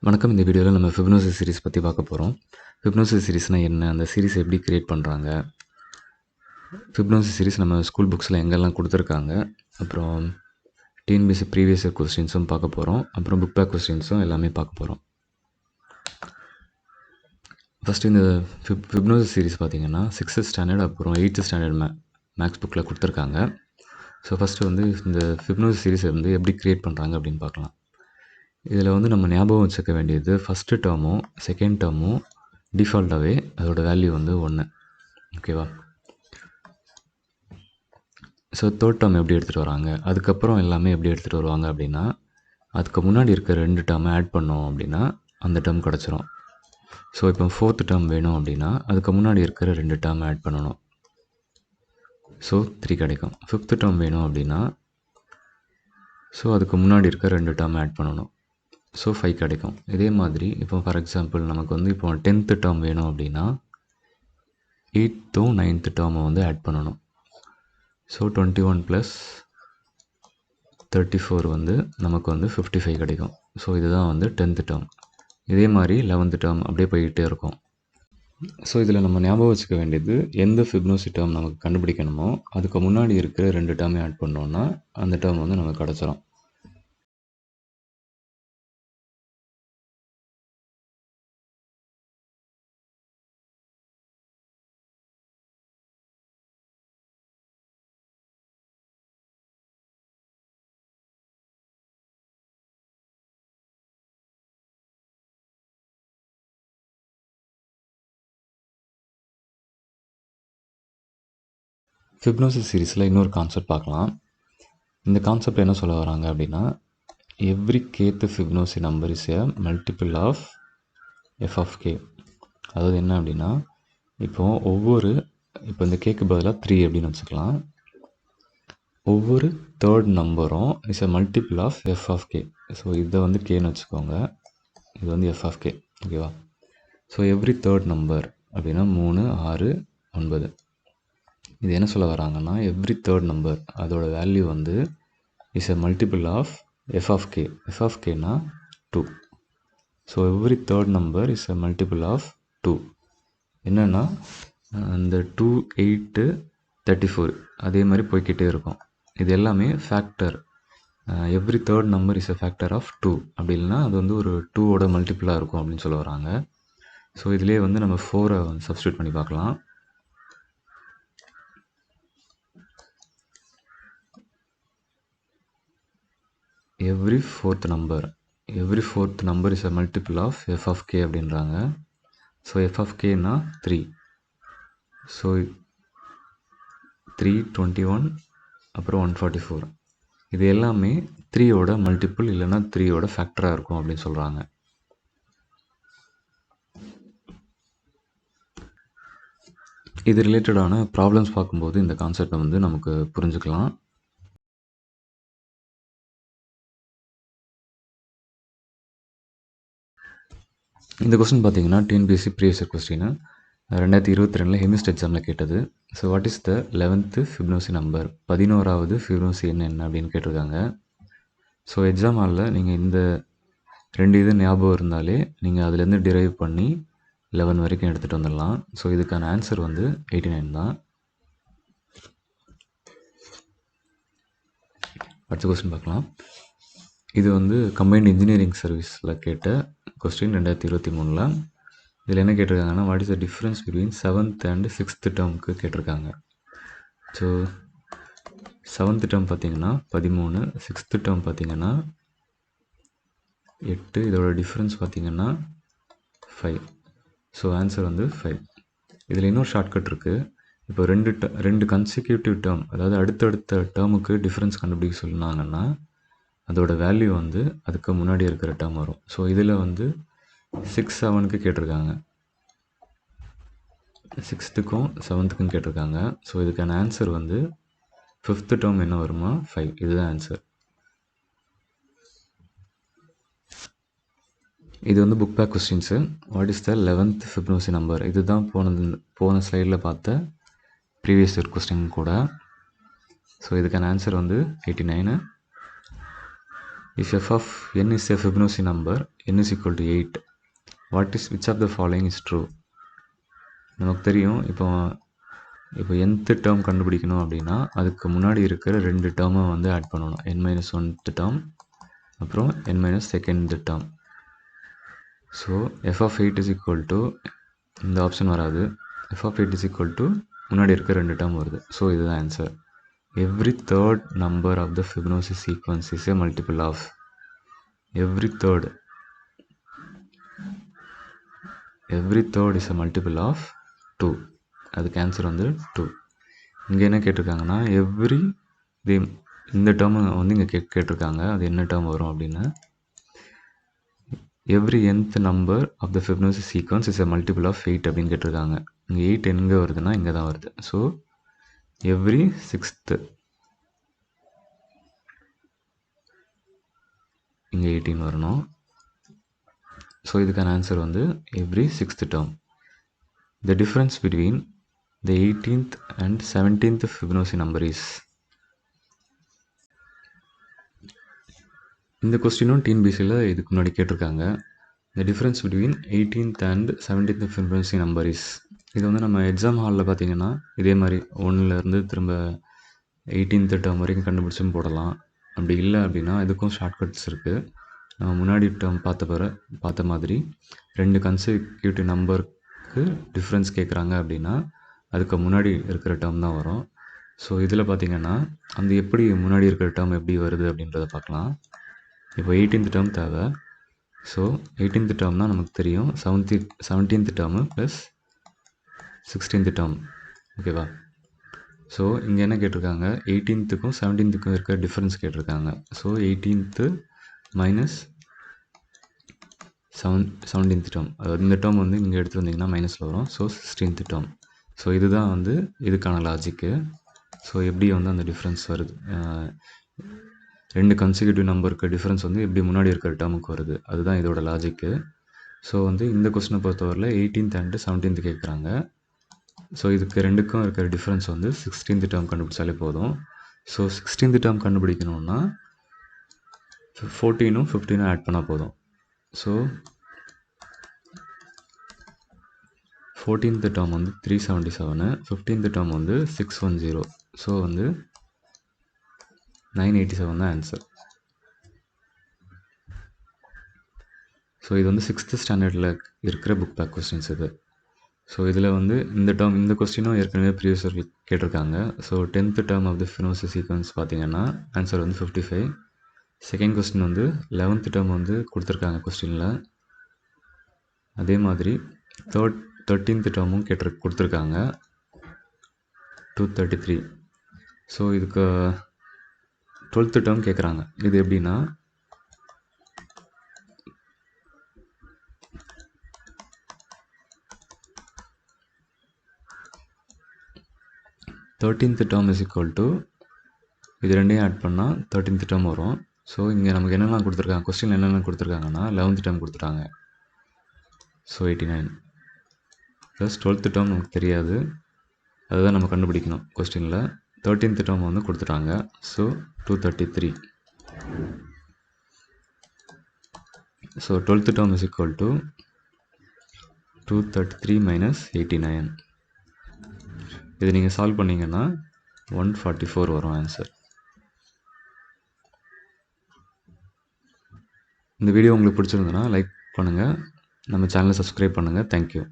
வணக்கம். இந்த வீடியோவில் நம்ம ஃபிப்னோசி சீரிஸ் பற்றி பார்க்க போகிறோம். ஃபிப்னோசி சீரிஸ்னால் என்ன, அந்த சீரிஸ் எப்படி க்ரியேட் பண்ணுறாங்க, ஃபிப்னோசி சீரிஸ் நம்ம ஸ்கூல் புக்ஸில் எங்கெல்லாம் கொடுத்துருக்காங்க, அப்புறம் டிஎன்பிஎஸ்சி ப்ரீவியஸ் இயர் கொஸ்டின்ஸும் பார்க்க போகிறோம், அப்புறம் புக் பேக் கொஸ்டின்ஸும் எல்லாமே பார்க்க போகிறோம். ஃபஸ்ட்டு இந்த ஃபிப்னோசி சீரிஸ் பார்த்திங்கன்னா 6th ஸ்டாண்டர்ட் அப்புறம் 8th ஸ்டாண்டர்ட் மேக்ஸ் புக்கில் கொடுத்துருக்காங்க. ஸோ ஃபஸ்ட்டு வந்து இந்த ஃபிப்னோசி சீரிஸை வந்து எப்படி க்ரியேட் பண்ணுறாங்க அப்படின்னு பார்க்கலாம். இதில் வந்து நம்ம ஞாபகம் வச்சுக்க வேண்டியது ஃபஸ்ட்டு டேர்மும் செகண்ட் டேர்மும் டிஃபால்ட்டாகவே அதோடய வேல்யூ வந்து 1. ஓகேவா? ஸோ தேர்ட் டேர்ம் எப்படி எடுத்துகிட்டு வராங்க, அதுக்கப்புறம் எல்லாமே எப்படி எடுத்துகிட்டு வருவாங்க அப்படின்னா, அதுக்கு முன்னாடி இருக்க 2 டேர்மை ஆட் பண்ணோம் அப்படின்னா அந்த டேர்ம் கிடச்சிரும். ஸோ இப்போ 4th டேர்ம் வேணும் அப்படின்னா அதுக்கு முன்னாடி இருக்கிற 2 டேர்மை ஆட் பண்ணணும். ஸோ 3 கிடைக்கும். 5th டேர்ம் வேணும் அப்படின்னா ஸோ அதுக்கு முன்னாடி இருக்க 2 டேர்மை ஆட் பண்ணணும். ஸோ 5 கிடைக்கும். இதே மாதிரி இப்போ ஃபார் எக்ஸாம்பிள் நமக்கு வந்து இப்போ 10th டேர்ம் வேணும் அப்படின்னா 8th 9th டேர்மை வந்து ஆட் பண்ணணும். ஸோ 21 + 34 வந்து நமக்கு வந்து 55 கிடைக்கும். ஸோ இதுதான் வந்து 10th டேர்ம். இதே மாதிரி 11th டேர்ம் அப்படியே போய்கிட்டே இருக்கும். ஸோ இதில் நம்ம ஞாபகம் வச்சுக்க வேண்டியது, எந்த ஃபிப்னோசி டேர்ம் நமக்கு கண்டுபிடிக்கணுமோ அதுக்கு முன்னாடி இருக்கிற 2 டேர்மை ஆட் பண்ணோன்னா அந்த டேர்ம் வந்து நமக்கு கிடச்சிரும். ஃபிப்னோசி சீரிஸில் இன்னொரு கான்செப்ட் பார்க்கலாம். இந்த கான்செப்ட் என்ன சொல்ல வராங்க அப்படின்னா, every kth Fibonacci number is a multiple of F of K. அதாவது என்ன அப்படின்னா, இப்போ இந்த கேக்கு பதிலாக 3 அப்படின்னு வச்சுக்கலாம். ஒவ்வொரு தேர்ட் நம்பரும் is a multiple of F of K. So இதை வந்து கேன்னு வச்சுக்கோங்க, இது வந்து எஃப் ஆஃப் கே. ஓகேவா? ஸோ எவ்ரி தேர்ட் நம்பர் அப்படின்னா 3, 6, 9. இது என்ன சொல்ல வராங்கன்னா, எவ்ரி தேர்ட் நம்பர் அதோட வேல்யூ வந்து is a multiple of F of K. F of கேனா 2. So every third number is a multiple of 2. என்னென்னா அந்த 2, 8, 34 அதே மாதிரி போய்கிட்டே இருக்கும். இது எல்லாமே factor. Every third number is a factor of 2 அப்படி இல்லைனா அது வந்து ஒரு 2ஓட மல்டிபிளாக இருக்கும் அப்படின்னு சொல்ல வராங்க. ஸோ இதிலே வந்து நம்ம 4 வந்து சப்ஸ்டியூட் பண்ணி பார்க்கலாம். Every fourth number is a multiple of F of K அப்படின்றாங்க. ஸோ எஃப் ஆஃப் கேனா 3. ஸோ 3, 21 அப்புறம் 144 இது எல்லாமே 3ஓட மல்டிபிள் இல்லைனா 3ஓட ஃபேக்டராக இருக்கும் அப்படின்னு சொல்கிறாங்க. இது ரிலேட்டடான ப்ராப்ளம்ஸ் பார்க்கும்போது இந்த கான்செப்டை வந்து நமக்கு புரிஞ்சுக்கலாம். இந்த கொஸ்டின் பார்த்தீங்கன்னா டிஎன்பிஎஸ்சி ப்ரீவியஸ் இயர் கொஸ்டின் 2022 ஹெமிஸ்ட் எக்ஸாமில் கேட்டது. So what is the 11th Fibonacci number, 11வது ஃபிப்னோசி என்ன அப்படின்னு கேட்டிருக்காங்க. ஸோ எக்ஸாம் ஹாலில் நீங்கள் இந்த 2 இது ஞாபகம் இருந்தாலே நீங்கள் அதுலேருந்து டிரைவ் பண்ணி 11 வரைக்கும் எடுத்துகிட்டு வந்துடலாம். ஸோ இதுக்கான ஆன்சர் வந்து 89 தான். அடுத்த கொஸ்டின் பார்க்கலாம். இது வந்து கம்பைன்ட் இன்ஜினியரிங் சர்வீஸில் கேட்ட கொஸ்டின் 2023. இதில் என்ன கேட்டிருக்காங்கன்னா, what is the difference between 7th and 6th டேர்முக்கு கேட்டிருக்காங்க. ஸோ 7th டேர்ம் பார்த்தீங்கன்னா 13, 6th டேர்ம் பார்த்தீங்கன்னா 8, இதோட டிஃப்ரென்ஸ் பார்த்தீங்கன்னா 5. ஸோ ஆன்சர் வந்து 5. இதில் இன்னொரு ஷார்ட்கட் இருக்குது. இப்போ ரெண்டு கன்சிக்யூட்டிவ் டேர்ம், அதாவது அடுத்தடுத்த டேர்முக்கு டிஃப்ரென்ஸ் கண்டுபிடிக்க சொன்னாங்கன்னா அதோட வேல்யூ வந்து அதுக்கு முன்னாடி இருக்கிற டேர்ம் வரும். ஸோ இதில் வந்து 6, 7க்கு கேட்டிருக்காங்க, 6த்துக்கும் 7த்துக்கும் கேட்டிருக்காங்க. ஸோ இதுக்கான ஆன்சர் வந்து 5th டேர்ம் என்ன வருமா, 5. இதுதான் ஆன்சர். இது வந்து book back questions. What is the 11th Fibonacci number, இதுதான் போன ஸ்லைடில் பார்த்த ப்ரீவியஸ் இயர் கொஸ்டின் கூட. ஸோ இதுக்கான ஆன்சர் வந்து 89. If f of n is a Fibonacci number, n is equal to 8, which of the following is true? நமக்கு தெரியும் இப்போ nth டேர்ம் கண்டுபிடிக்கணும் அப்படின்னா அதுக்கு முன்னாடி இருக்கிற 2 டேர்மை வந்து ஆட் பண்ணணும். n-1th டேர்ம் அப்புறம் n-2nd term. So f of 8 is equal to, இந்த ஆப்ஷன் வராது, f of 8 is equal to முன்னாடி இருக்க 2 டேர்ம் வருது. ஸோ இதுதான் answer. Every third number of the Fibonacci sequence is a multiple of, every third is a multiple of 2. அதுக்கு answer வந்து 2. இங்கே என்ன கேட்டிருக்காங்கன்னா எவ்ரி இந்த டேர்ம் வந்து இங்கே கேட்டிருக்காங்க. அது என்ன டேர்ம் வரும் அப்படின்னா every nth number of the Fibonacci sequence is a multiple of 8 அப்படின்னு கேட்டிருக்காங்க. இங்கே 8 எங்கே வருதுன்னா இங்கே தான் வருது. ஸோ எவ்ரி 6th, இங்கே 18 வரணும். ஸோ இதுக்கான ஆன்சர் வந்து every 6th term. The difference between the 18th and 17th Fibonacci number is, இந்த கொஸ்டினும் டிஎன்பிசியில் இதுக்கு முன்னாடி கேட்டிருக்காங்க. The difference between 18th and 17th Fibonacci number is, இது வந்து நம்ம எக்ஸாம் ஹாலில் பார்த்தீங்கன்னா இதே மாதிரி 1லேருந்து திரும்ப 18th டேர்ம் வரைக்கும் கண்டுபிடிச்சும் போடலாம். அப்படி இல்லை அப்படின்னா இதுக்கும் ஷார்ட்கட்ஸ் இருக்குது. நம்ம முன்னாடி டேர்ம் பார்த்த மாதிரி 2 கன்சிக்யூட்டிவ் நம்பருக்கு டிஃப்ரென்ஸ் கேட்குறாங்க அப்படின்னா அதுக்கு முன்னாடி இருக்கிற டேர்ம் தான் வரும். ஸோ இதில் பார்த்திங்கன்னா அந்த எப்படி முன்னாடி இருக்கிற டேர்ம் எப்படி வருது அப்படின்றத பார்க்கலாம். இப்போ 18th டேர்ம் தேவை. ஸோ 18th டேர்ம்னால் நமக்கு தெரியும் 17th term plus 16th term. ஓகேவா? ஸோ இங்கே என்ன கேட்டிருக்காங்க, 18th-க்கும் 17th-க்கும் இருக்கிற டிஃப்ரென்ஸ் கேட்டிருக்காங்க. So 18th minus 17th term, அதாவது இந்த டேர்ம் வந்து இங்கே எடுத்து வந்தீங்கன்னா மைனஸில் வரும். So 16th term. ஸோ இதுதான் வந்து இதுக்கான லாஜிக்கு. ஸோ எப்படி வந்து அந்த டிஃப்ரென்ஸ் வருது, 2 கன்சிக்யூட்டிவ் நம்பருக்கு டிஃப்ரென்ஸ் வந்து எப்படி முன்னாடி இருக்கிற டேர்முக்கு வருது, அதுதான் இதோட லாஜிக்கு. ஸோ வந்து இந்த கொஸ்டினை பொறுத்தவரையில் 18th and 17th கேட்குறாங்க. ஸோ இதுக்கு 2க்கும் இருக்கிற டிஃப்ரென்ஸ் வந்து 16th டேர்ம் கண்டுபிடிச்சாலே போதும். ஸோ 16th டேர்ம் கண்டுபிடிக்கணும்னா 14ம் 15ம் ஆட் பண்ணால் போதும். ஸோ 14th டேர்ம் வந்து 377, 15th டேர்ம் வந்து 610. ஸோ வந்து 987 தான் ஆன்சர். ஸோ இது வந்து 6th ஸ்டாண்டர்டில் இருக்கிற புக் பேக் கொஸ்டின்ஸ் இது. ஸோ இதில் வந்து இந்த கொஸ்டினும் ஏற்கனவே ப்ரீவியஸ் கேட்டிருக்காங்க. So 10th term of the Fibonacci sequence பார்த்தீங்கன்னா ஆன்சர் வந்து 55. செகண்ட் கொஸ்டின் வந்து 11th டேர்ம் வந்து கொடுத்துருக்காங்க கொஸ்டினில். அதே மாதிரி 13th டேர்மும் கொடுத்துருக்காங்க 233. ஸோ இதுக்கு 12th டேர்ம் கேட்குறாங்க. இது எப்படின்னா 13th term is equal to, இது ரெண்டையும் ஆட் பண்ணால் 13th டேர்ம் வரும். ஸோ இங்கே நமக்கு என்னெல்லாம் கொடுத்துருக்காங்க, கொஸ்டின் என்னென்ன கொடுத்துருக்காங்கன்னா 11th டேர்ம் கொடுத்துட்டாங்க. ஸோ 89 ப்ளஸ் 12th டேர்ம் நமக்கு தெரியாது, அதுதான் நம்ம கண்டுபிடிக்கணும் கொஸ்டினில். 13th டேர்ம் வந்து கொடுத்துட்டாங்க. So 233. So 12th term is equal to 233 minus 89. இது நீங்கள் சால்வ் பண்ணிங்கன்னா 144 வரும் ஆன்சர். இந்த வீடியோ உங்களுக்கு பிடிச்சிருந்ததுன்னா லைக் பண்ணுங்கள், நம்ம சேனலை சப்ஸ்கிரைப் பண்ணுங்கள். தேங்க்யூ.